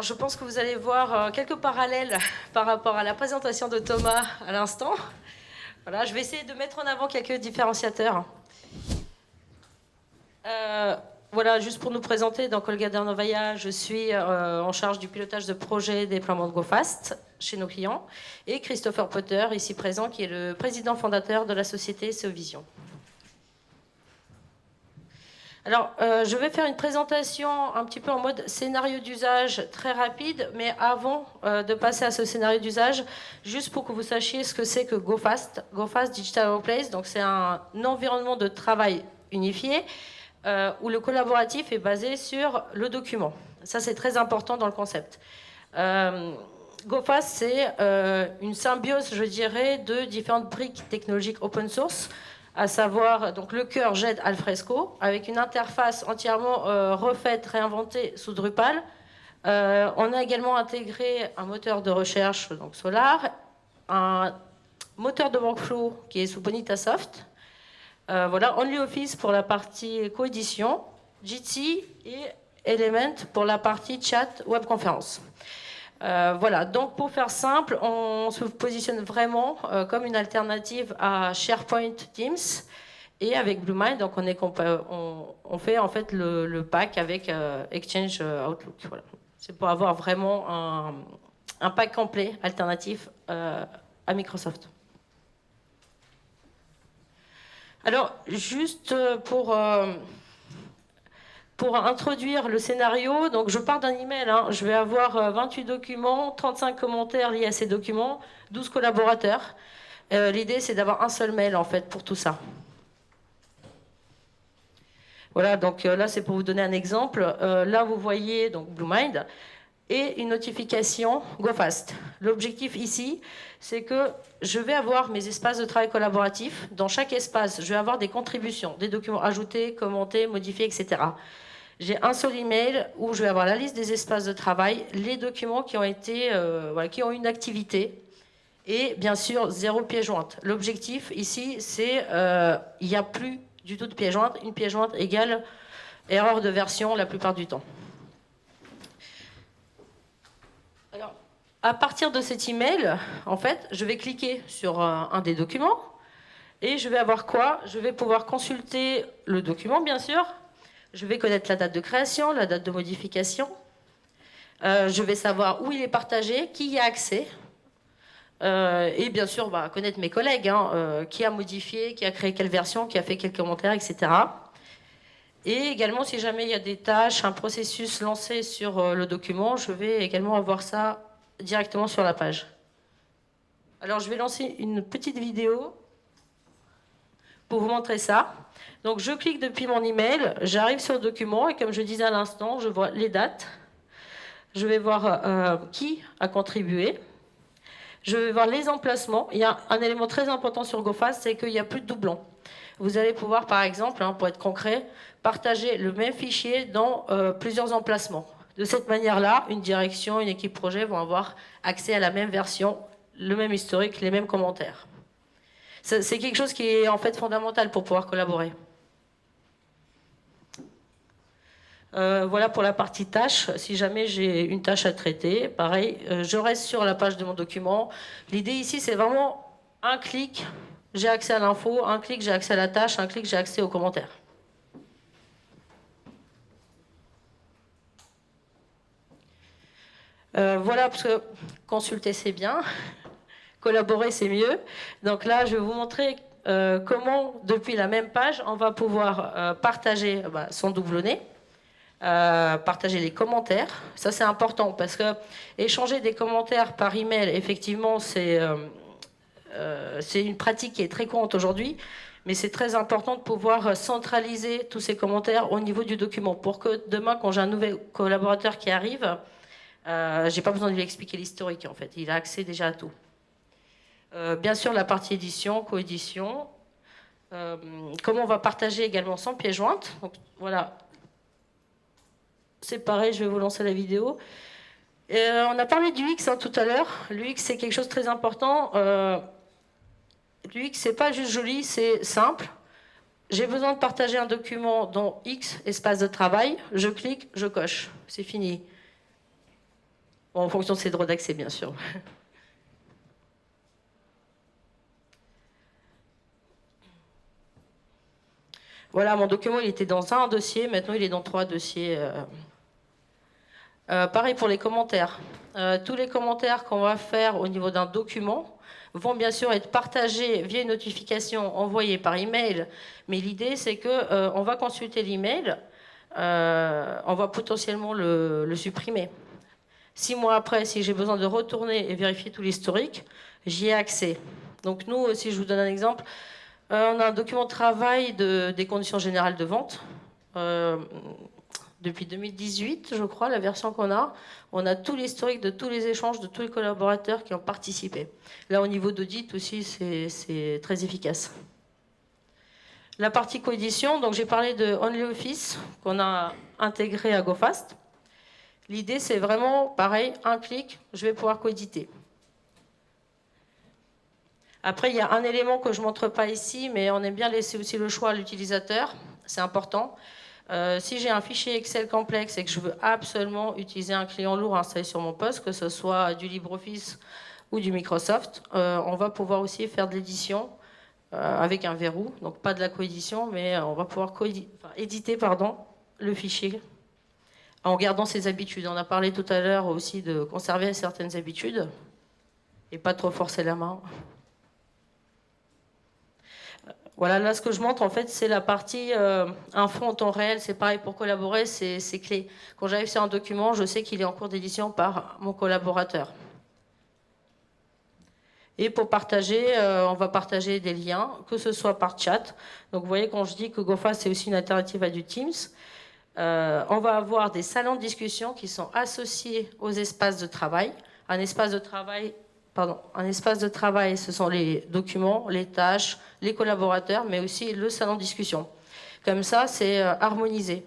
je pense que vous allez voir quelques parallèles par rapport à la présentation de Thomas à l'instant. Voilà, je vais essayer de mettre en avant quelques différenciateurs. Voilà, juste pour nous présenter, donc Olga Dernovaya, je suis en charge du pilotage de projet déploiement de GoFast chez nos clients, et Christopher Potter, ici présent, qui est le président fondateur de la société SEOvision. Alors, je vais faire une présentation un petit peu en mode scénario d'usage très rapide, mais avant de passer à ce scénario d'usage, juste pour que vous sachiez ce que c'est que GoFast, GoFast Digital Workplace, donc c'est un environnement de travail unifié où le collaboratif est basé sur le document. Ça, c'est très important dans le concept. GoFast, c'est une symbiose, je dirais, de différentes briques technologiques open source, à savoir donc le cœur GED Alfresco, avec une interface entièrement refaite, réinventée sous Drupal. On a également intégré un moteur de recherche, donc Solar, un moteur de workflow qui est sous Bonitasoft. Voilà, OnlyOffice pour la partie coédition, Jitsi et Element pour la partie chat webconférence. Voilà, donc pour faire simple, on se positionne vraiment comme une alternative à SharePoint Teams, et avec Bluemind, donc on fait en fait le pack avec Exchange Outlook. Voilà. C'est pour avoir vraiment un pack complet alternatif à Microsoft. Alors, juste pour introduire le scénario, donc je pars d'un email, hein, je vais avoir 28 documents, 35 commentaires liés à ces documents, 12 collaborateurs. L'idée, c'est d'avoir un seul mail, en fait, pour tout ça. Voilà, donc là, c'est pour vous donner un exemple. Là, vous voyez donc Bluemind et une notification GoFast. L'objectif ici, c'est que je vais avoir mes espaces de travail collaboratifs. Dans chaque espace, je vais avoir des contributions, des documents ajoutés, commentés, modifiés, etc. J'ai un seul email où je vais avoir la liste des espaces de travail, les documents qui ont été, qui ont une activité, et bien sûr, 0 pièce jointe. L'objectif ici, c'est il n'y a plus du tout de pièce jointe. Une pièce jointe égale erreur de version la plupart du temps. Alors, à partir de cet email, en fait, je vais cliquer sur un des documents, et je vais avoir quoi? Je vais pouvoir consulter le document, bien sûr. Je vais connaître la date de création, la date de modification. Je vais savoir où il est partagé, qui y a accès. Et bien sûr, connaître mes collègues, hein, qui a modifié, qui a créé quelle version, qui a fait quels commentaires, etc. Et également, si jamais il y a des tâches, un processus lancé sur le document, je vais également avoir ça directement sur la page. Alors, je vais lancer une petite vidéo pour vous montrer ça. Donc je clique depuis mon email, j'arrive sur le document et comme je disais à l'instant, je vois les dates. Je vais voir qui a contribué. Je vais voir les emplacements. Il y a un élément très important sur GoFast, c'est qu'il n'y a plus de doublons. Vous allez pouvoir, par exemple, pour être concret, partager le même fichier dans plusieurs emplacements. De cette manière-là, une direction, une équipe projet vont avoir accès à la même version, le même historique, les mêmes commentaires. C'est quelque chose qui est en fait fondamental pour pouvoir collaborer. Voilà pour la partie tâche. Si jamais j'ai une tâche à traiter, pareil, je reste sur la page de mon document. L'idée ici, c'est vraiment un clic, j'ai accès à l'info, un clic, j'ai accès à la tâche, un clic, j'ai accès aux commentaires. Voilà, parce que consulter, c'est bien. Collaborer, c'est mieux. Donc là, je vais vous montrer comment, depuis la même page, on va pouvoir partager son doublonné. Partager les commentaires, ça c'est important parce que échanger des commentaires par email, effectivement, c'est une pratique qui est très courante aujourd'hui, mais c'est très important de pouvoir centraliser tous ces commentaires au niveau du document pour que demain, quand j'ai un nouvel collaborateur qui arrive, j'ai pas besoin de lui expliquer l'historique en fait, il a accès déjà à tout. Bien sûr, la partie édition, coédition, comment on va partager également sans pièce jointe. Donc voilà. C'est pareil, je vais vous lancer la vidéo. On a parlé du X tout à l'heure. L'UX, c'est quelque chose de très important. L'UX, c'est pas juste joli, c'est simple. J'ai besoin de partager un document dans X, espace de travail. Je clique, je coche. C'est fini. Bon, en fonction de ses droits d'accès, bien sûr. Voilà, mon document, il était dans un dossier, maintenant il est dans 3 dossiers. Pareil pour les commentaires. Tous les commentaires qu'on va faire au niveau d'un document vont bien sûr être partagés via une notification envoyée par email, mais l'idée c'est que on va consulter l'email, on va potentiellement le supprimer. 6 mois après, si j'ai besoin de retourner et vérifier tout l'historique, j'y ai accès. Donc nous, si je vous donne un exemple, on a un document de travail des conditions générales de vente. Depuis 2018, je crois, la version qu'on a, on a tout l'historique de tous les échanges de tous les collaborateurs qui ont participé. Là, au niveau d'audit aussi, c'est très efficace. La partie coédition, donc j'ai parlé de OnlyOffice qu'on a intégré à GoFast. L'idée, c'est vraiment, pareil, un clic, je vais pouvoir coéditer. Après, il y a un élément que je ne montre pas ici, mais on aime bien laisser aussi le choix à l'utilisateur, c'est important. Si j'ai un fichier Excel complexe et que je veux absolument utiliser un client lourd installé sur mon poste, que ce soit du LibreOffice ou du Microsoft, on va pouvoir aussi faire de l'édition avec un verrou, donc pas de la coédition, mais on va pouvoir éditer le fichier en gardant ses habitudes. On a parlé tout à l'heure aussi de conserver certaines habitudes et pas trop forcer la main. Voilà, là, ce que je montre, en fait, c'est la partie info en temps réel. C'est pareil, pour collaborer, c'est clé. Quand j'arrive sur un document, je sais qu'il est en cours d'édition par mon collaborateur. Et pour partager, on va partager des liens, que ce soit par chat. Donc, vous voyez, quand je dis que GoFast, c'est aussi une alternative à du Teams, on va avoir des salons de discussion qui sont associés aux espaces de travail. Un espace de travail, ce sont les documents, les tâches, les collaborateurs, mais aussi le salon de discussion. Comme ça, c'est harmonisé.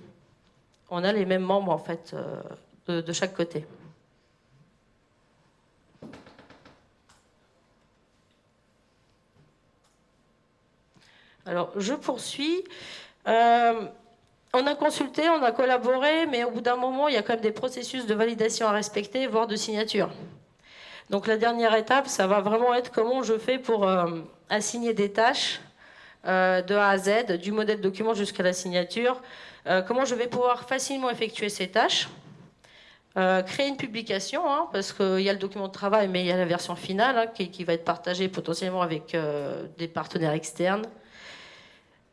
On a les mêmes membres, en fait, de chaque côté. Alors, je poursuis. On a consulté, on a collaboré, mais au bout d'un moment, il y a quand même des processus de validation à respecter, voire de signature. Donc la dernière étape, ça va vraiment être comment je fais pour assigner des tâches de A à Z, du modèle document jusqu'à la signature, comment je vais pouvoir facilement effectuer ces tâches, créer une publication, hein, parce qu'il y a le document de travail, mais il y a la version finale hein, qui va être partagée potentiellement avec des partenaires externes.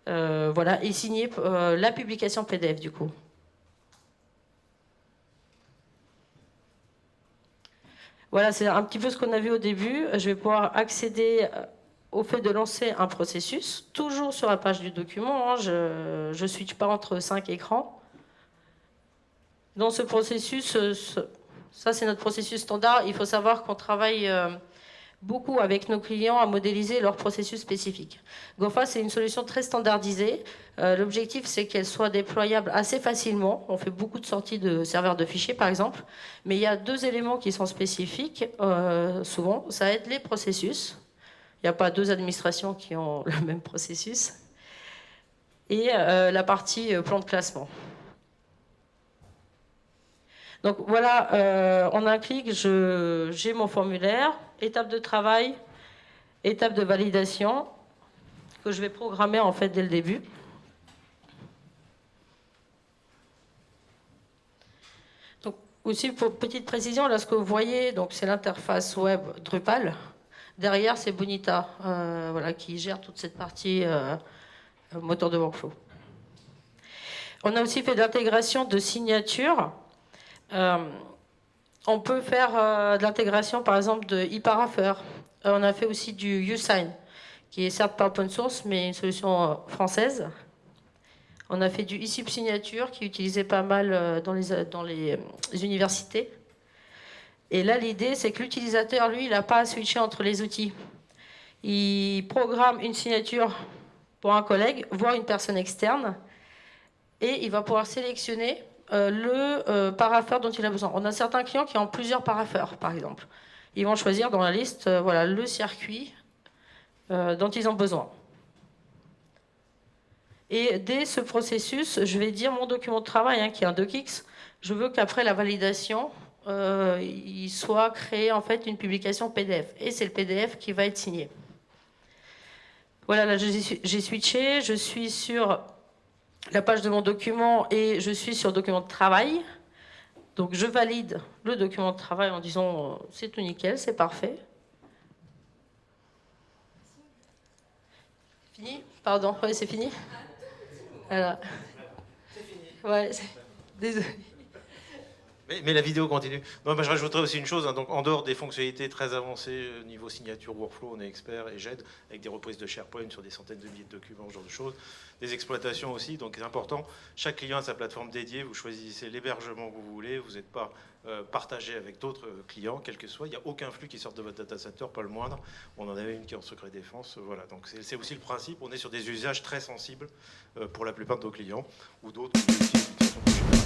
Voilà, et signer la publication PDF du coup. Voilà, c'est un petit peu ce qu'on a vu au début. Je vais pouvoir accéder au fait de lancer un processus, toujours sur la page du document. Hein, je ne switch pas entre 5 écrans. Dans ce processus, ça c'est notre processus standard. Il faut savoir qu'on travaille beaucoup avec nos clients à modéliser leur processus spécifique. GoFast, c'est une solution très standardisée. L'objectif, c'est qu'elle soit déployable assez facilement. On fait beaucoup de sorties de serveurs de fichiers, par exemple. Mais il y a 2 éléments qui sont spécifiques, souvent. Ça va être les processus. Il n'y a pas 2 administrations qui ont le même processus. Et la partie plan de classement. Donc voilà, en un clic, j'ai mon formulaire, étape de travail, étape de validation, que je vais programmer en fait dès le début. Donc aussi pour petite précision, là ce que vous voyez, donc c'est l'interface web Drupal. Derrière c'est Bonita, voilà, qui gère toute cette partie moteur de workflow. On a aussi fait de l'intégration de signatures. On peut faire de l'intégration par exemple de eParapher. On a fait aussi du uSign, qui est certes pas open source, mais une solution française. On a fait du eSIP Signature, qui est utilisé pas mal dans les universités. Et là, l'idée, c'est que l'utilisateur, lui, il n'a pas à switcher entre les outils. Il programme une signature pour un collègue, voire une personne externe, et il va pouvoir sélectionner le parapheur dont il a besoin. On a certains clients qui ont plusieurs parapheurs, par exemple. Ils vont choisir dans la liste voilà, le circuit dont ils ont besoin. Et dès ce processus, je vais dire mon document de travail, hein, qui est un docx, je veux qu'après la validation, il soit créé en fait une publication PDF. Et c'est le PDF qui va être signé. Voilà, là j'ai switché, je suis sur la page de mon document et je suis sur document de travail. Donc je valide le document de travail en disant c'est tout nickel, c'est parfait. Fini? Pardon, ouais, c'est fini. Voilà. C'est fini. Ouais, désolé. Mais la vidéo continue. Non, je rajouterais aussi une chose. Hein, donc, en dehors des fonctionnalités très avancées, niveau signature, workflow, on est expert et j'aide avec des reprises de SharePoint sur des centaines de milliers de documents, ce genre de choses. Des exploitations aussi, donc c'est important. Chaque client a sa plateforme dédiée. Vous choisissez l'hébergement que vous voulez. Vous n'êtes pas partagé avec d'autres clients, quel que soit. Il n'y a aucun flux qui sort de votre data center, pas le moindre. On en avait une qui est en secret défense. Voilà. Donc c'est aussi le principe. On est sur des usages très sensibles pour la plupart de nos clients ou d'autres qui utilisent de façon plus générale.